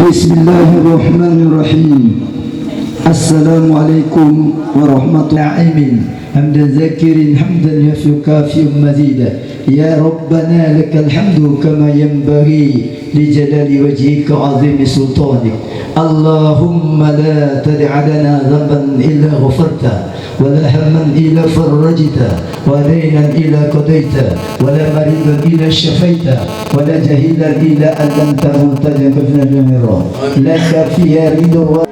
Bismillahirrahmanirrahim. Assalamualaikum warahmatullahi wabarakatuh. Hamdan zakirin hamdan yukafi mazida. Ya Rabbana lakal hamdu kama yanbaghi li jalali wajhika azimi sultanik. Allahumma la tad'a lana dhanban illa ghafarta wa la hamman illa farajta wa daynan illa qadayta wa la maridan illa shafaita wa la jahilan illa allamtahu tajabna jamira laka fiha ridwa.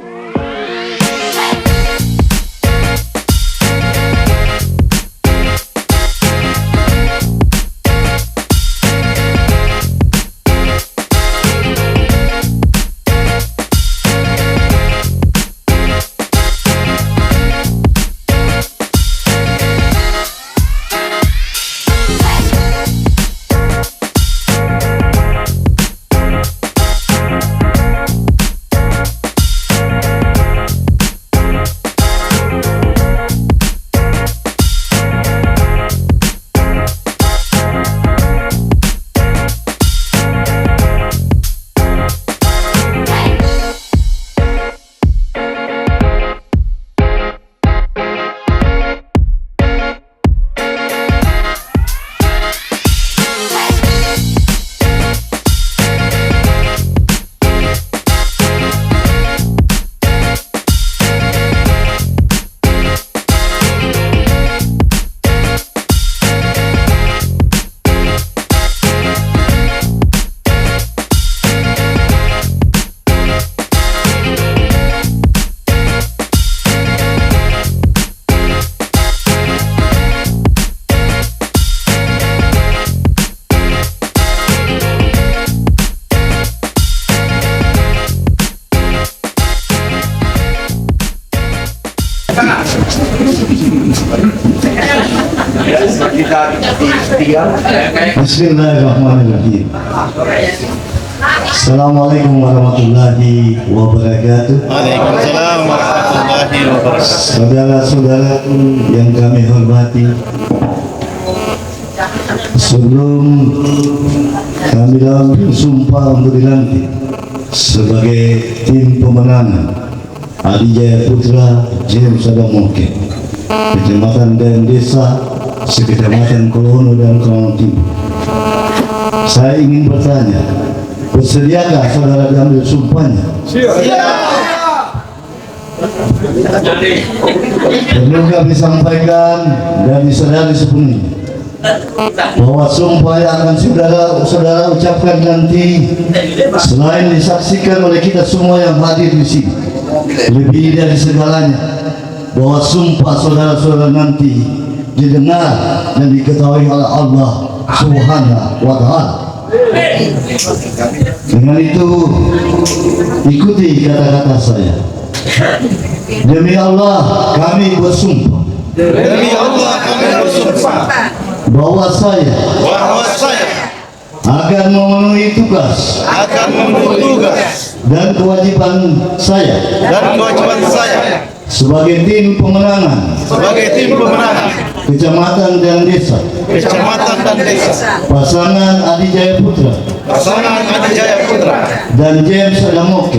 Bismillahirrahmanirrahim. Assalamualaikum warahmatullahi wabarakatuh. Waalaikumsalam warahmatullahi wabarakatuh. Saudara-saudaraku yang kami hormati, sebelum kami dalam bersumpah untuk dilantik sebagai tim pemenangan Adi Jaya Putra James Adamoke, Kecamatan dan Desa Sekecamatan Kolono dan Kolono Timur, saya ingin bertanya, bersediakah saudara diambil sumpahnya? Perlu kami sampaikan dan disadari sepenuhnya bahwa sumpah yang akan saudara ucapkan nanti, selain disaksikan oleh kita semua yang hadir di sini, lebih dari segalanya, bahwa sumpah saudara-saudara nanti didengar dan diketahui oleh Allah Subhanahu wa Ta'ala. Dengan itu, ikuti kata-kata saya. Demi Allah kami bersumpah. Demi Allah kami bersumpah Bahwa saya akan memenuhi tugas dan kewajiban saya sebagai tim pemenangan Kecamatan dan Desa pasangan Adi Jaya Putra dan James Adamoke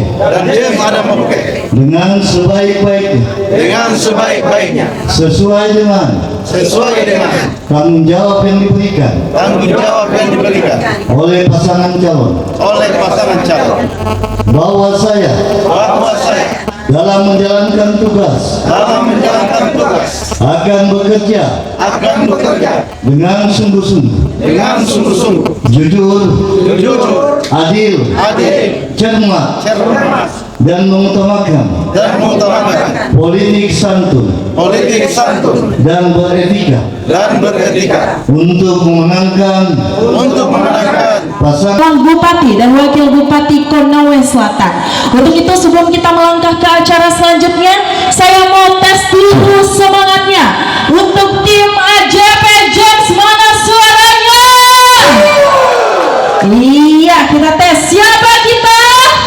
dengan sebaik-baiknya sesuai dengan tanggung jawab yang diberikan oleh pasangan calon, bahwa saya dalam menjalankan tugas akan bekerja dengan sungguh-sungguh, jujur, adil, cermat, dan mengutamakan politik santun dan beretika untuk memenangkan pasangan Bupati dan Wakil Bupati Konawe Selatan. Untuk itu sebelum kita melangkah ke acara selanjutnya, saya mau tes dulu semangatnya untuk tim AJP James. Mana suaranya? Iya, kita tes. Siapa kita?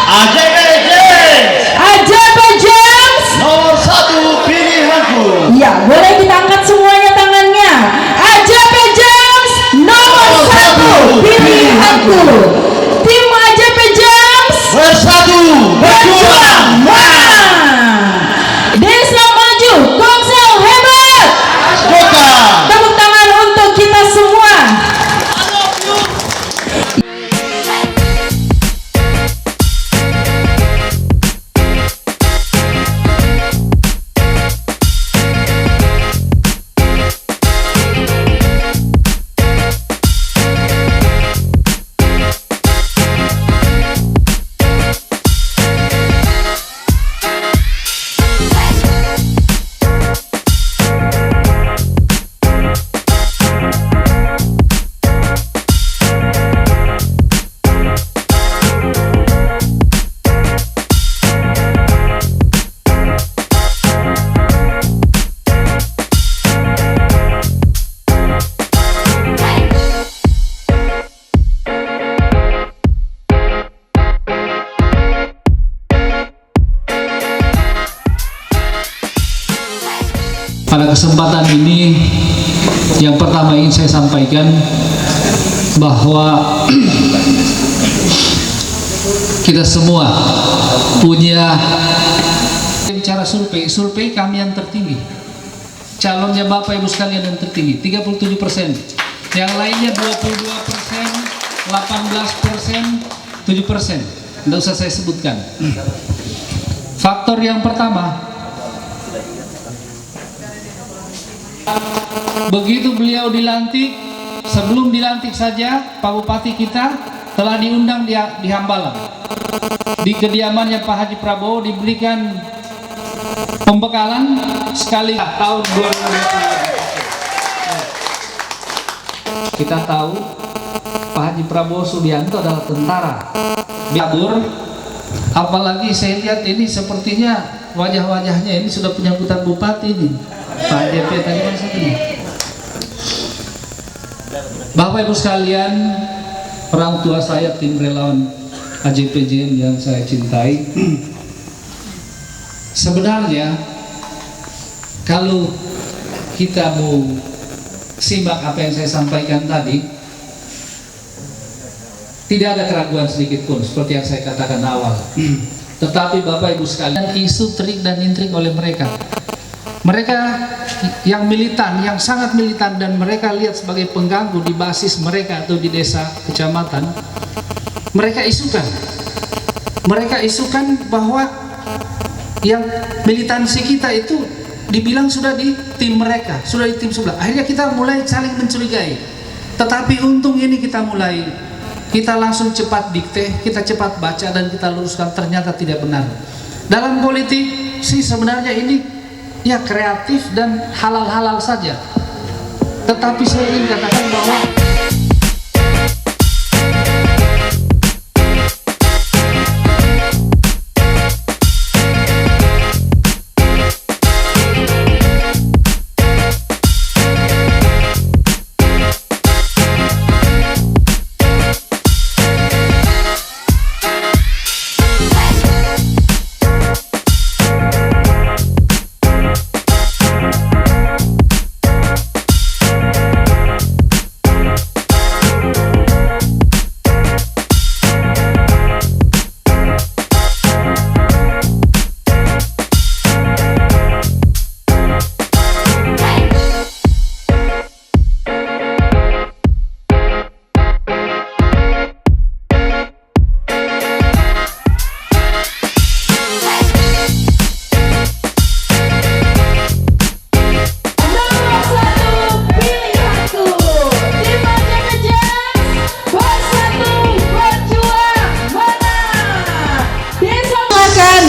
AJP James. AJP James Nomor 1 pilihanku. Ya, boleh kita angkat semuanya tangannya. AJP James nomor 1 pilihanku. Tim AJP James Bersatu. kesempatan ini yang pertama ingin saya sampaikan bahwa kita semua punya cara survei kami yang tertinggi, calonnya Bapak Ibu sekalian yang tertinggi 37%, yang lainnya 22%, 18%, 7%. Tidak usah saya sebutkan. Faktor yang pertama, begitu beliau dilantik, sebelum dilantik saja Pak Bupati kita telah diundang di Hambalang, di kediamannya Pak Haji Prabowo, diberikan pembekalan sekali tahun 2020. Kita tahu Pak Haji Prabowo Subianto adalah tentara kabur, apalagi saya lihat ini sepertinya wajah-wajahnya ini sudah penyambutan bupati ini. Pak JP tadi masuk ini. Bapak Ibu sekalian, orang tua saya, tim relawan AJPJN yang saya cintai, sebenarnya kalau kita mau simak apa yang saya sampaikan tadi, tidak ada keraguan sedikit pun seperti yang saya katakan awal. Tetapi Bapak Ibu sekalian, isu trik dan intrik oleh mereka yang militan, yang sangat militan, dan mereka lihat sebagai pengganggu di basis mereka atau di desa kecamatan, mereka isukan bahwa yang militansi kita itu dibilang sudah di tim mereka, sudah di tim sebelah. Akhirnya kita mulai saling mencurigai. Tetapi untung ini kita langsung cepat dikte, kita cepat baca dan kita luruskan, ternyata tidak benar. Dalam politik sih sebenarnya ini ya kreatif dan halal-halal saja. Tetapi saya ingin katakan bahwa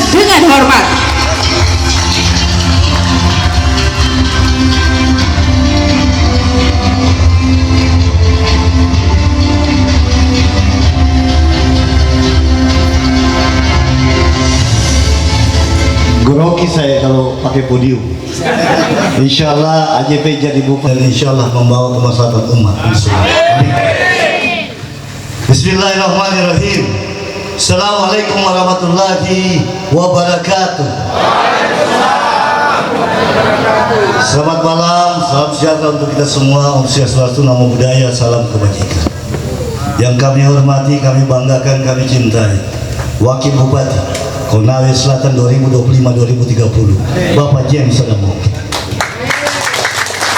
dengan hormat. Grogi saya kalau pakai podium. Insya Allah AJP jadi bupati dan insya Allah membawa kemaslahatan umat. Bismillahirrahmanirrahim. Assalamualaikum warahmatullahi wabarakatuh. Selamat malam, salam sejahtera untuk kita semua. Om Swastiastu, Namo Buddhaya, salam kebajikan. Yang kami hormati, kami banggakan, kami cintai, Wakil Bupati Konawe Selatan 2025-2030, Bapak James Sadamo.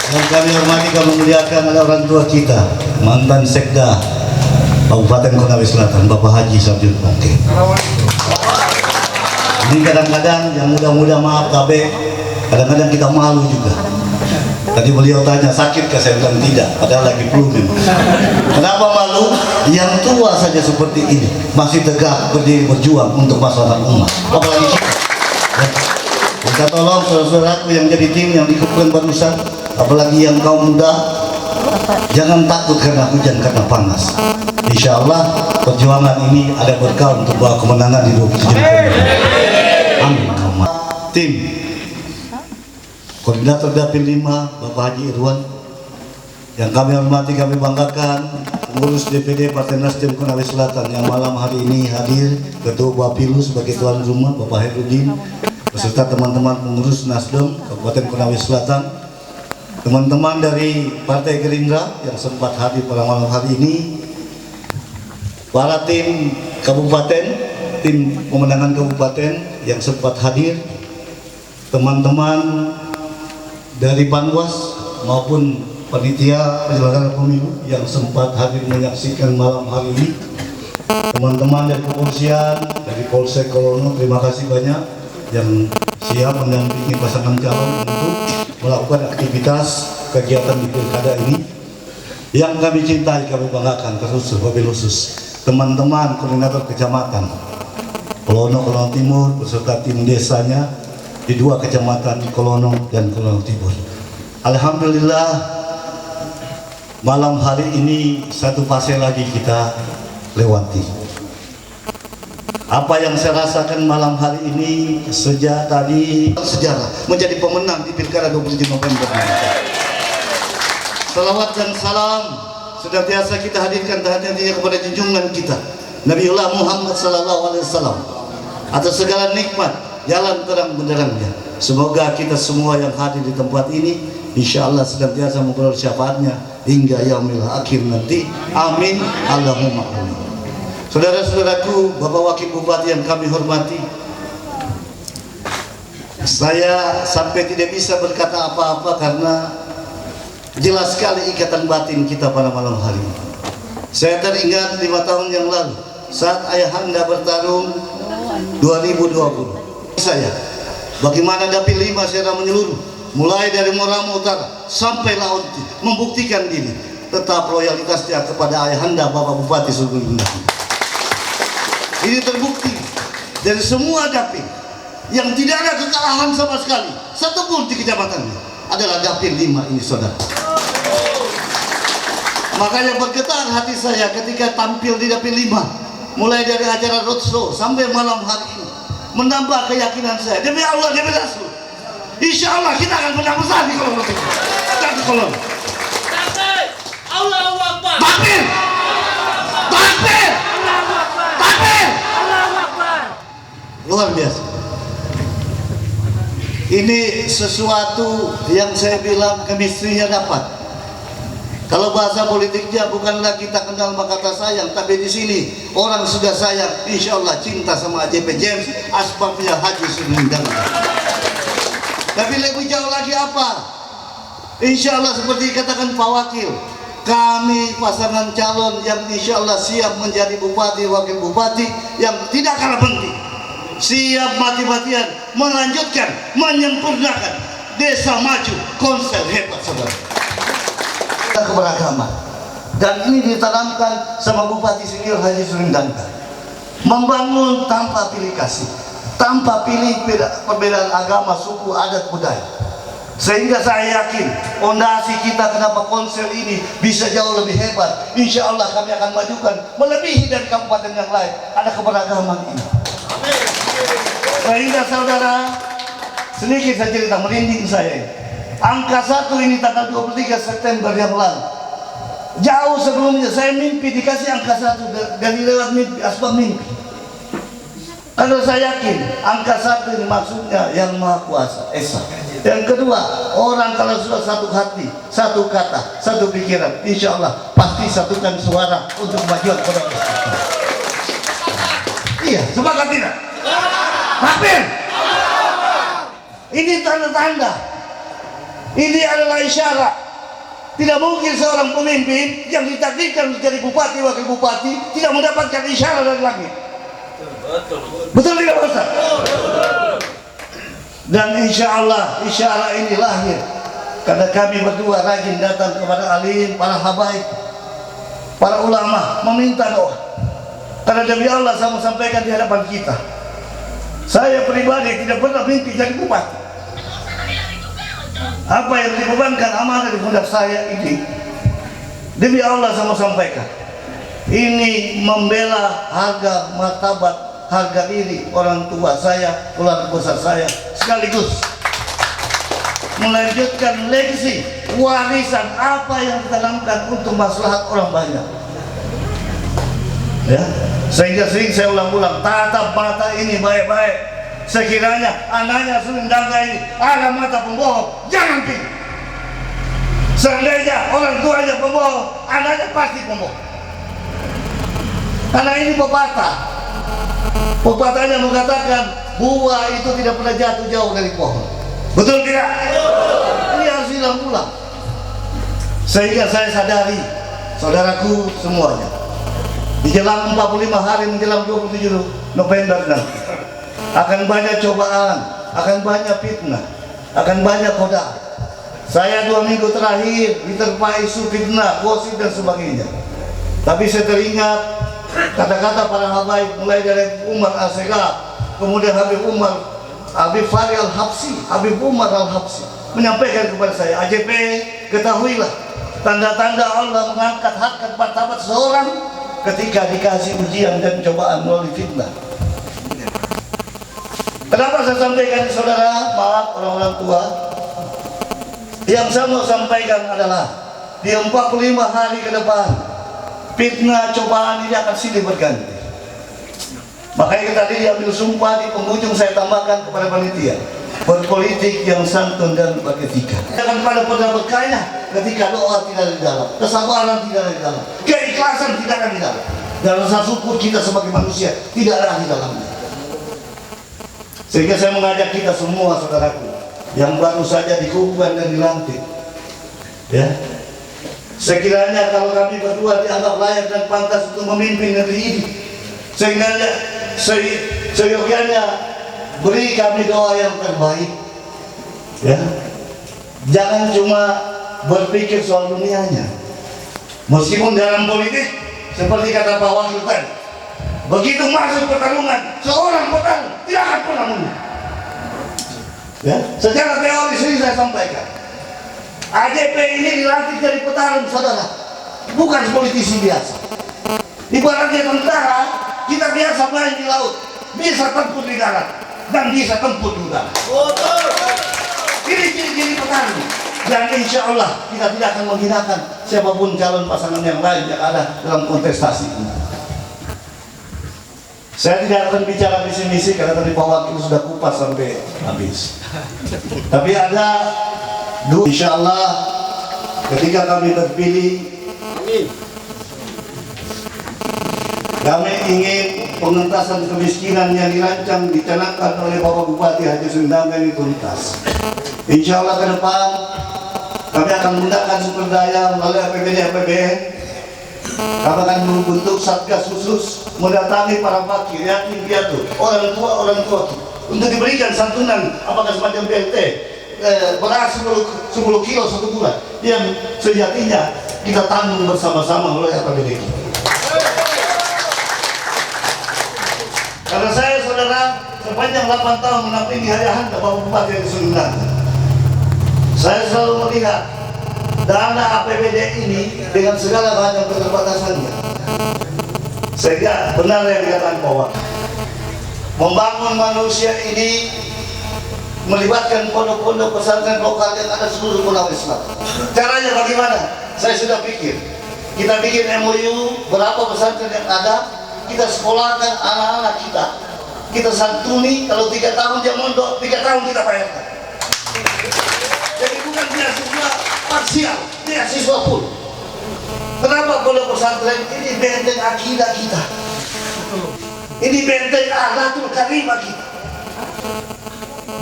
Yang kami hormati, kami muliakan adalah orang tua kita, mantan Sekda Kabupaten Konawe Selatan, Bapak Haji Sabjud Mongke. Ini kadang-kadang yang muda-muda, maaf KB, kadang-kadang kita malu juga. Tadi beliau tanya sakit ke, saya bilang tidak, padahal lagi flu memang. Kenapa malu? Yang tua saja seperti ini masih tegak berdiri berjuang untuk masyarakat umat. Apalagi kita. Kita tolong saudara-saudaraku yang jadi tim yang dikumpulkan barusan, apalagi yang kaum muda, jangan takut karena hujan, karena panas. Insya Allah perjuangan ini ada berkah untuk bawa kemenangan di 27 November. Amin. Tim Koordinator Dapil 5 Bapak Haji Irwan, yang kami hormati, kami banggakan, pengurus DPD Partai Nasdem Konawe Selatan yang malam hari ini hadir, Ketua Bapilu sebagai tuan rumah Bapak Herudin, beserta teman-teman pengurus Nasdem Kabupaten Konawe Selatan, teman-teman dari Partai Gerindra yang sempat hadir pada malam hari ini, para tim kabupaten, tim pemenangan kabupaten yang sempat hadir, teman-teman dari Panwas maupun panitia penyelenggara pemilu yang sempat hadir menyaksikan malam hari ini, teman-teman dari kepolisian, dari Polsek Kolono, terima kasih banyak yang siap mendampingi pasangan calon untuk melakukan aktivitas kegiatan di pilkada ini. Yang kami cintai, kami banggakan terus wabil khusus teman-teman koordinator kecamatan Kolono, Kolono Timur beserta tim desanya di 2 kecamatan Kolono dan Kolono Timur. Alhamdulillah, malam hari ini satu fase lagi kita lewati. Apa yang saya rasakan malam hari ini sejak tadi sejarah menjadi pemenang di Pilkada 27 November. Salawat dan salam sudah biasa kita hadirkan hadiahnya kepada junjungan kita Nabiullah Muhammad sallallahu alaihi wasallam atas segala nikmat jalan terang benderangnya. Semoga kita semua yang hadir di tempat ini insyaallah senantiasa memperoleh syafaatnya hingga yaumil akhir nanti. Amin Allahumma amin. Saudara-saudaraku, Bapak Wakil Bupati yang kami hormati, saya sampai tidak bisa berkata apa-apa karena jelas sekali ikatan batin kita pada malam hari ini. Saya teringat 5 tahun yang lalu saat ayahanda bertarung 2020. Saya, bagaimana Dapil 5 secara menyeluruh, mulai dari Moramo Utara sampai Laonti, membuktikan diri tetap loyalitasnya kepada ayahanda Bapak Bupati Sulawesi. Ini terbukti dari semua dapil yang tidak ada kekalahan sama sekali, satupun di kecamatannya adalah Dapil 5 ini, saudara. Makanya bergetar hati saya ketika tampil di Dapil 5, mulai dari acara roadshow sampai malam hari ini, menambah keyakinan saya demi Allah, demi Rasul, insya Allah kita akan menang besar di Kolono dan di Kolono. Allahu Akbar. Takbir! Takbir! Takbir! Luar biasa. Ini sesuatu yang saya bilang chemistry-nya dapat. Kalau bahasa politiknya bukan lagi tak kenal maka tak sayang, tapi di sini orang sudah sayang, insya Allah cinta sama AJP James, asbabnya Haji Sunendang. Tapi lebih jauh lagi apa? Insya Allah seperti dikatakan Pak Wakil, kami pasangan calon yang insya Allah siap menjadi bupati, wakil bupati yang tidak kalah penting, siap mati-matian melanjutkan, menyempurnakan desa maju, konsep hebat, saudara. Keberagaman, dan ini ditanamkan sama Bupati Singkil Haji Surindangka, membangun tanpa pilih kasih, tanpa pilih perbedaan agama, suku, adat, budaya. Sehingga saya yakin fondasi kita kenapa konsel ini bisa jauh lebih hebat. Insya Allah kami akan majukan melebihi dari kabupaten yang lain. Ada keberagaman ini. Sehingga saudara, sedikit saya cerita, merinding saya. Angka 1 ini tanggal 23 September yang lalu. Jauh sebelumnya saya mimpi dikasih angka 1 dari lewat mimpi, asbab mimpi. Karena saya yakin angka 1 ini maksudnya yang Maha Kuasa, Esa. Yang kedua, orang kalau sudah satu hati, satu kata, satu pikiran, insya Allah pasti satukan suara untuk kemajuan pada Allah. Iya, sepakat tidak? Takbir! Ini tanda-tanda. Ini adalah isyarat. Tidak mungkin seorang pemimpin yang ditakdirkan menjadi bupati, wakil bupati tidak mendapatkan isyarat dari langit. Betul tidak, Ustaz? Dan insya Allah isyarat ini lahir karena kami berdua rajin datang kepada alim, para habaib, para ulama meminta doa. Karena demi Allah saya mau sampaikan di hadapan kita, saya pribadi tidak pernah mimpi jadi bupati. Apa yang dibebankan amanah di pundak saya ini, demi Allah saya mau sampaikan, ini membela harga martabat, harga diri orang tua saya, keluarga besar saya, sekaligus melanjutkan legasi warisan apa yang ditanamkan untuk maslahat orang banyak. Ya, sehingga sering saya ulang-ulang, tatap mata ini baik-baik. Sekiranya anaknya Surindangka ini ada mata pembohong, jangan pilih. Seandainya orang tuanya pembohong, anaknya pasti pembohong. Karena ini pepatah. Pepatahnya mengatakan buah itu tidak pernah jatuh jauh dari pohon. Betul tidak? Ini harus diulang-ulang. Sehingga saya sadari, saudaraku semuanya, di jelang 45 hari menjelang 27 November nanti akan banyak cobaan, akan banyak fitnah, akan banyak godaan. Saya 2 minggu terakhir diterpa isu fitnah, gosip dan sebagainya. Tapi saya teringat kata-kata para habaib, mulai dari Umar Al-Segaf, kemudian Habib Fahri Al-Habsi, Habib Umar Al-Habsi menyampaikan kepada saya, AJP, ketahuilah tanda-tanda Allah mengangkat harkat martabat seorang ketika dikasih ujian dan cobaan melalui fitnah. Kenapa saya sampaikan, saudara? Maaf orang-orang tua. Yang saya mau sampaikan adalah di 45 hari ke depan fitnah cobaan ini akan silih berganti. Makanya tadi diambil sumpah, di penghujung saya tambahkan kepada panitia, berpolitik yang santun dan beretika. Jangan pada berkaya ketika doa tidak ada di dalam, kesabaran tidak ada di dalam, keikhlasan tidak ada di dalam, dan rasa syukur kita sebagai manusia tidak ada di dalamnya. Sehingga saya mengajak kita semua, saudaraku, yang baru saja dikukuhkan dan dilantik, ya, sekiranya kalau kami berdua dianggap layak dan pantas untuk memimpin negeri ini, sehingga seyogianya beri kami doa yang terbaik, ya. Jangan cuma berpikir soal dunianya. Meskipun dalam politik seperti kata Pak Wakil tadi, begitu masuk pertarungan, seorang petarung tidak akan pernah mundur. Ya, secara teoris ini saya sampaikan, AJP ini dilantik dari petarung, saudara, bukan politisi biasa. Ibaratnya tentara, kita biasa main di laut, bisa tempur di darat dan bisa tempur di udara. Ini ciri-ciri petarung, dan insya Allah kita tidak akan menghinakan siapapun calon pasangan yang lain yang ada dalam kontestasi ini. Saya tidak akan bicara misi-misi karena tadi Pak Wakil sudah kupas sampai habis. Tapi ada dua, insya Allah ketika kami terpilih, kami ingin pengentasan kemiskinan yang dirancang dicanangkan oleh Bapak Bupati Haji Sundanga ini tuntas. Insya Allah ke depan kami akan menggunakan sumber daya melalui APBD-APBN. Kami akan membentuk satgas khusus mendatangi para fakir, yatim piatu, orang tua untuk diberikan santunan, apakah semacam BLT, beras 10 kilo 1 bulan yang sejatinya kita tanggung bersama-sama oleh APBD kita. Karena saya, saudara, sepanjang 8 tahun menampingi Ayahanda Bapak Bupati Haji Sundanga, saya selalu melihat dana APBD ini dengan segala macam keterbatasannya. Sehingga benar yang dikatakan bahwa membangun manusia ini melibatkan pondok-pondok pesantren lokal yang ada seluruh pulau Islam. Caranya bagaimana? Saya sudah pikir. Kita bikin MOU berapa pesantren yang ada, kita sekolahkan anak-anak kita. Kita santuni, kalau 3 tahun dia mondok, 3 tahun kita bayarkan. Jadi bukan beasiswa parsial, beasiswa full. Kenapa pondok pesantren ini benteng akidah kita? Ini benteng akhlakul karimah kita.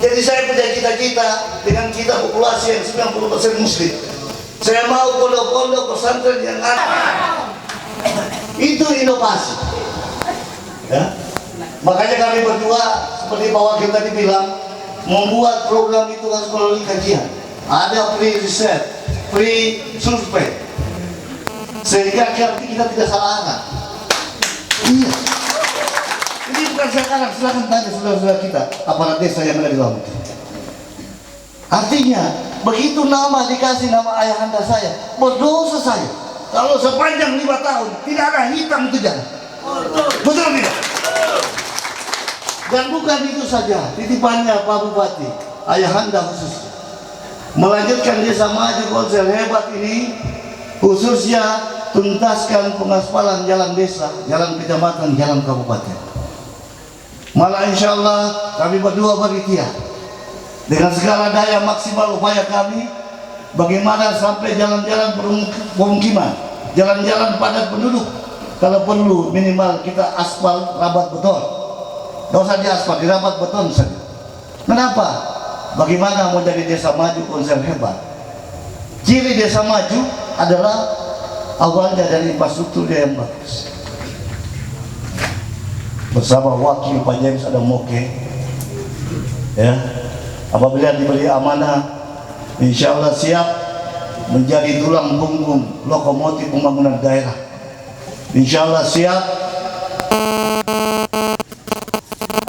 Jadi saya punya cita-cita dengan kita populasi yang 90% muslim. Saya mau pondok-pondok pesantren yang ada. Itu inovasi. Ya. Makanya kami berdua seperti Pak Wakil tadi bilang, membuat program itu harus melalui kajian. Ada pre-riset, pre-survey, sehingga kita tidak salah arah. Iya. Ini bukan sekarang, silahkan tanya saudara-saudara kita, aparat desa yang ada di Lampung. Artinya, begitu nama dikasih nama ayahanda saya, berdosa saya. Kalau sepanjang 5 tahun tidak ada hitam itu jangan. Betul tidak? Dan bukan itu saja, titipannya Pak Bupati, ayahanda khususnya, melanjutkan desa maju konsel hebat ini, khususnya tuntaskan pengaspalan jalan desa, jalan kecamatan, jalan kabupaten. Malah insya Allah kami berdua berikhtiar dengan segala daya maksimal upaya kami bagaimana sampai jalan-jalan pemukiman, jalan-jalan padat penduduk. Kalau perlu minimal kita aspal, rabat beton. Tidak usah diaspal, dirabat beton saja. Kenapa? Bagaimana mau jadi desa maju konsep hebat? Ciri desa maju adalah awalnya dari infrastruktur yang bagus. Bersama wakil Pak James ada Moke, ya, apabila diberi amanah, insya Allah siap menjadi tulang punggung lokomotif pembangunan daerah. Insya Allah siap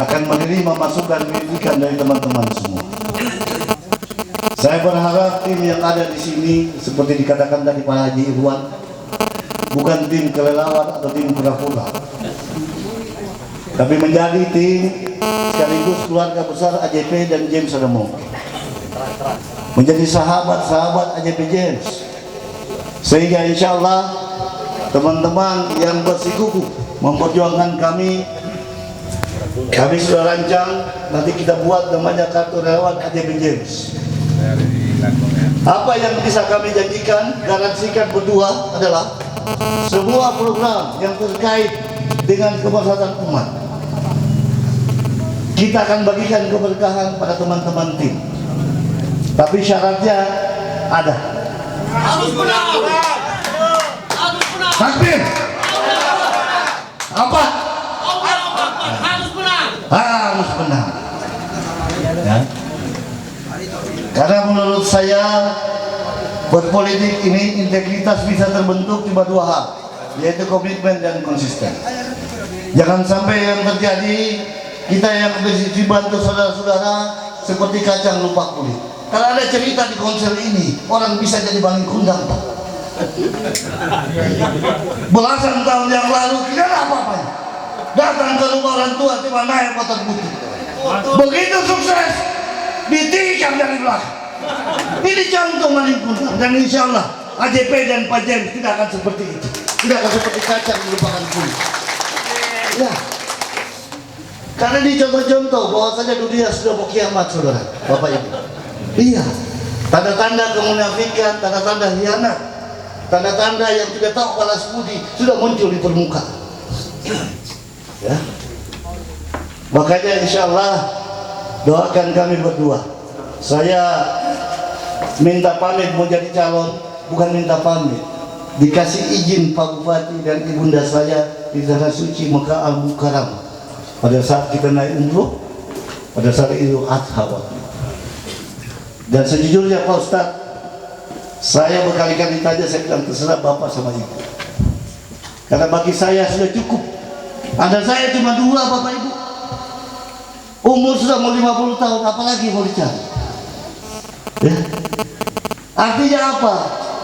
akan menerima masukan pendidikan dari teman-teman semua. Saya berharap tim yang ada di sini seperti dikatakan tadi Pak Haji Irwan, bukan tim kelelawar atau tim pura-pura, tapi menjadi tim sekaligus keluarga besar AJP dan James Adamo, menjadi sahabat-sahabat AJP James, sehingga insya Allah teman-teman yang bersikukuh memperjuangkan kami sudah rancang, nanti kita buat namanya kartu relawan AJP James. Apa yang bisa kami janjikan, garansikan berdua adalah semua program yang terkait dengan kemaslahatan umat kita akan bagikan keberkahan pada teman-teman tim. Tapi syaratnya ada. Harus benar. Harus benar. Takbir. Apa? Harus benar. Harus benar. Ya. Karena menurut saya berpolitik ini integritas bisa terbentuk cuma dua hal, yaitu komitmen dan konsisten. Jangan sampai yang terjadi kita yang dibantu saudara-saudara seperti kacang lupa kulit. Kalau ada cerita di konser ini, orang bisa jadi banging kundang, Pak. Belasan tahun yang lalu tidak ada apa-apanya. Datang ke rumah orang tua cuma naik motor putih. Begitu sukses, ditikam dari belakang. Ini contoh maling kundang, dan insya Allah AJP dan Pak James tidak akan seperti itu. Tidak akan seperti kacang melupakan kulit. Ya. Karena ini contoh-contoh bahwasanya dunia sudah mau kiamat, saudara, Bapak Ibu. Iya. Tanda-tanda kemunafikan, tanda-tanda hianat, tanda-tanda yang tidak tahu balas budi sudah muncul di permukaan. Ya. Makanya insya Allah doakan kami berdua. Saya minta pamit mau jadi calon, bukan minta pamit, dikasih izin Pak Bupati dan ibunda saya di Tanah Suci Mekah Al Mukarram pada saat kita naik umroh, pada saat Idul Adha. Dan sejujurnya Pak Ustadz, saya berkali-kali tanya, saya bilang terserah Bapak sama Ibu, karena bagi saya sudah cukup. Ada saya cuma dua, Bapak Ibu, umur sudah mau 50 tahun, apalagi mau dicari. Ya. Artinya apa?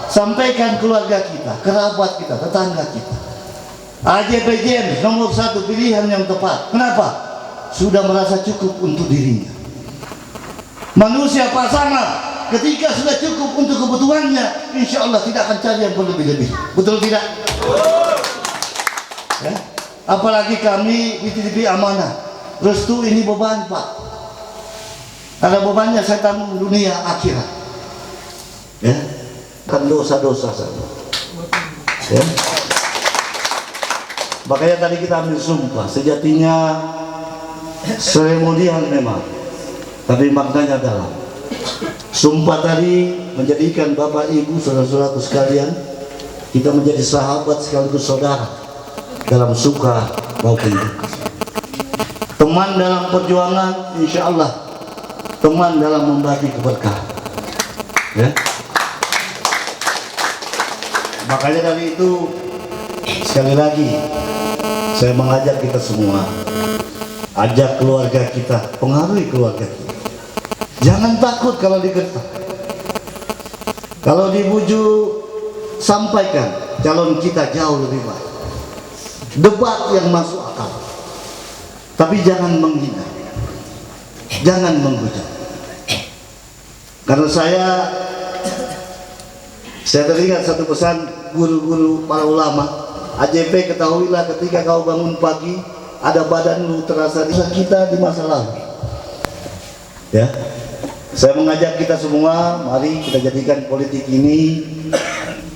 Sampaikan keluarga kita, kerabat kita, tetangga kita, AJP James nomor 1 pilihan yang tepat. Kenapa? Sudah merasa cukup untuk dirinya. Manusia pasangan ketika sudah cukup untuk kebutuhannya, insya Allah tidak akan cari yang berlebih-lebih. Betul tidak? Ya. Apalagi kami dititipi amanah. Restu ini beban, Pak. Karena bebannya saya tanggung dunia akhirat. Ya, kan dosa-dosa saja. Ya. Makanya tadi kita ambil sumpah. Sejatinya seremonial memang, tapi maknanya dalam. Sumpah tadi menjadikan Bapak Ibu saudara-saudaraku sekalian, kita menjadi sahabat sekaligus saudara dalam suka maupun duka. Teman dalam perjuangan, insya Allah teman dalam membagi keberkahan. Ya. Makanya dari itu sekali lagi saya mengajak kita semua, ajak keluarga kita, pengaruhi keluarga kita. Jangan takut kalau digertak, kalau dibujuk, sampaikan calon kita jauh lebih baik. Debat yang masuk akal, tapi jangan menghina, jangan menghujat. Karena saya teringat satu pesan guru-guru para ulama, AJP ketahuilah ketika kau bangun pagi ada badan lu terasa di kita di masa lalu. Ya. Saya mengajak kita semua, mari kita jadikan politik ini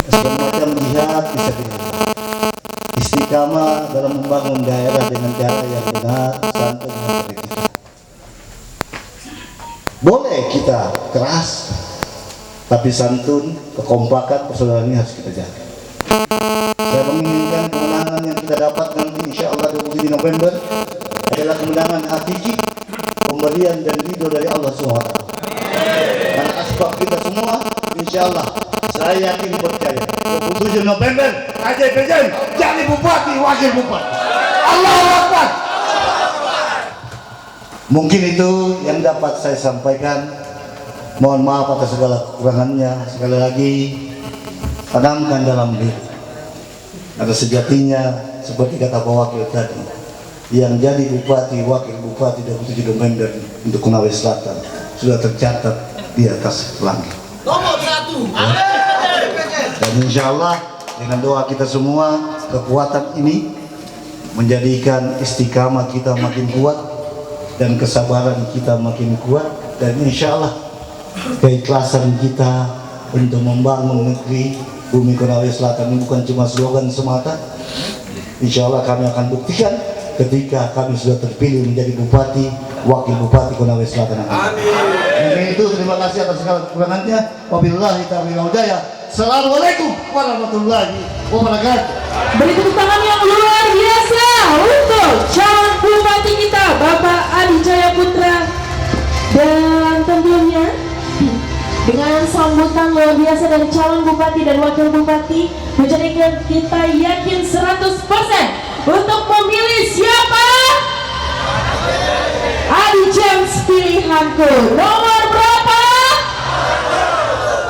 semacam jihad fisabilillah. Istiqamah dalam membangun daerah dengan cara yang benar, santun dan berintegritas. Boleh kita keras, tapi santun, kekompakan, persaudaraan ini harus kita jaga. Saya menginginkan kemenangan yang kita dapat nanti insya Allah 27 November adalah kemenangan hakiki, pemberian dan ridho dari Allah SWT. Karena asbab kita semua insya Allah, saya yakin percaya 27 November Aceh PJM jadi bupati, wakil bupati. Allahu Akbar. Mungkin itu yang dapat saya sampaikan. Mohon maaf atas segala kekurangannya. Sekali lagi, tanamkan dalam diri. Ada sejatinya seperti kata Pak Wakil tadi, yang jadi bupati, wakil bupati 27 November untuk Konawe Selatan sudah tercatat di atas langit. Nomor 1. Dan insya Allah dengan doa kita semua, kekuatan ini menjadikan istiqamah kita makin kuat dan kesabaran kita makin kuat, dan insya Allah keikhlasan kita untuk membangun negeri bumi Konawe Selatan ini bukan cuma slogan semata. Insya Allah kami akan buktikan ketika kami sudah terpilih menjadi bupati, wakil bupati Konawe Selatan. Amin. Itu terima kasih atas segala kekurangannya. Wabillahi taufiq wal hidayah. Assalamualaikum warahmatullahi wabarakatuh. Beri tepuk tangan yang luar biasa untuk calon bupati kita Bapak Adi Jaya Putra, dan tentunya dengan sambutan luar biasa dari calon bupati dan wakil bupati menjadikan kita yakin 100% untuk memilih siapa Adi James pilihanku. Nomor berapa?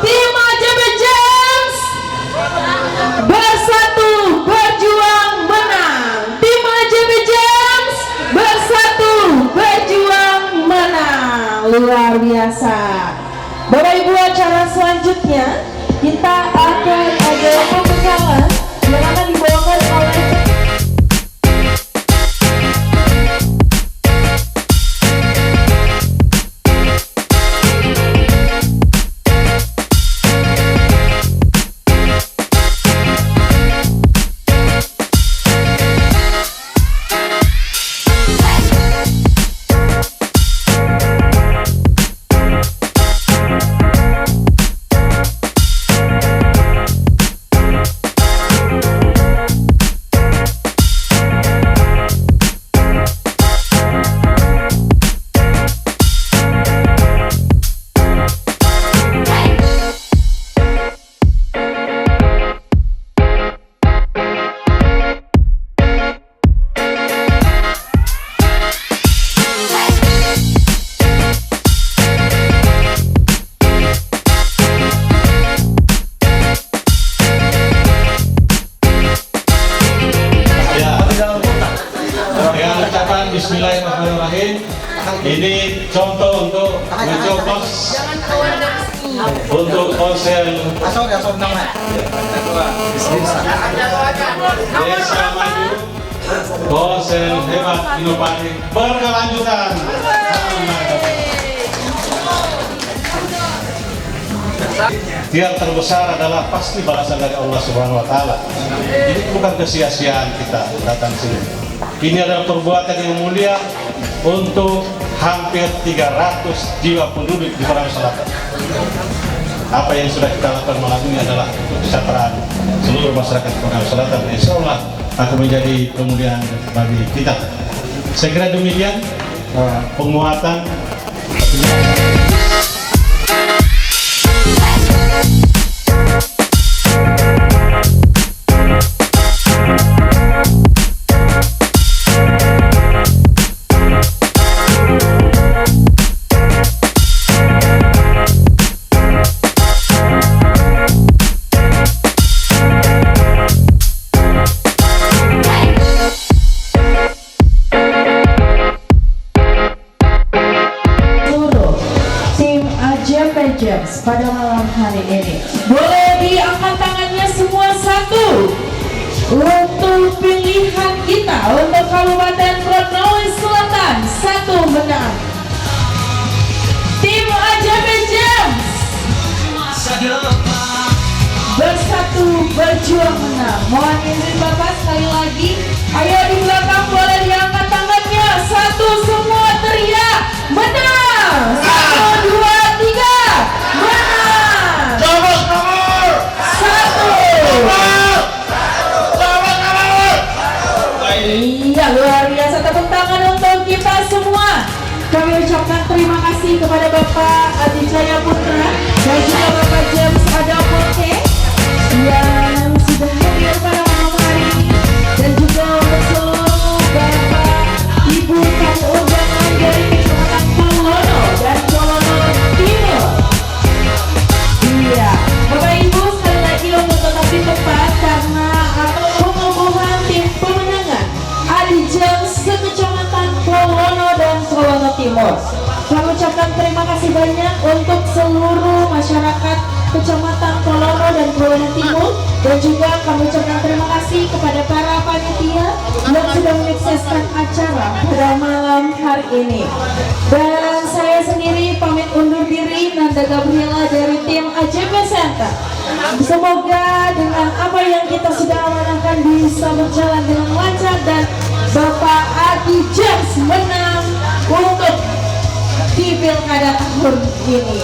Tim AJB James bersatu berjuang menang. Tim AJB James bersatu berjuang menang. Luar biasa. Bapak Ibu, acara selanjutnya kita akan ada pembekalan yang akan dibawakan oleh Bismillahirrahmanirrahim. Ini contoh untuk mencoblos untuk konser Desa Maju, konser hebat inovasi berkelanjutan. Yang terbesar adalah pasti balasan dari Allah Subhanahu Wa Taala. Ini bukan kesia-siaan kita datang sini. Ini adalah perbuatan yang mulia untuk hampir 300 jiwa penduduk di Konawe Selatan. Apa yang sudah kita lakukan malam ini adalah untuk kesejahteraan seluruh masyarakat Konawe Selatan. Insya Allah akan menjadi kemuliaan bagi kita. Saya kira demikian penguatan. James pada malam hari ini. Boleh diangkat tangannya semua satu untuk pilihan kita untuk Kabupaten Konawe Selatan. Satu menang. Tim AJB Bersatu berjuang menang. Mohon izin Bapak sekali lagi. Ayo di belakang boleh diangkat tangannya. Satu semua teriak menang. 1, 2, 3 menang. Satu. Iya, luar biasa, tepuk tangan untuk kita semua. Kami ucapkan terima kasih kepada Bapak Adi Jaya Putra dan juga Bapak James Adapote yang sudah hadir pada malam hari ini, dan juga untuk seluruh Bapak Ibu tamu undangan dari Kecamatan Palono dan Colono Timur. Iya, Bapak Ibu sekali lagi untuk tetap di tempat karena pengukuhan tim pemenangan Adi James sekecamatan Polono dan Colono Timur. Kami ucapkan terima kasih banyak untuk seluruh masyarakat Kecamatan Polono dan Colono Timur, dan juga kami ucapkan terima kasih kepada para panitia yang sudah menyukseskan acara pada malam hari ini. Dan saya sendiri pamit undur diri, Nanda Gabriela dari tim AJP Center. Semoga dengan apa yang kita sudah amanahkan bisa berjalan dengan lancar dan Bapak Adi James menang untuk di pilkada tahun ini.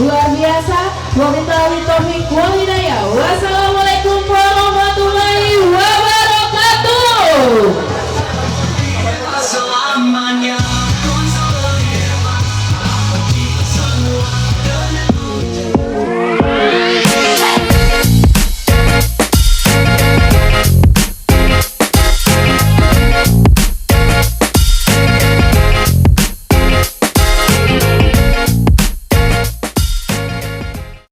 Luar biasa. Wabillahi taufiq wal hidayah. Wassalamualaikum warahmatullahi wabarakatuh.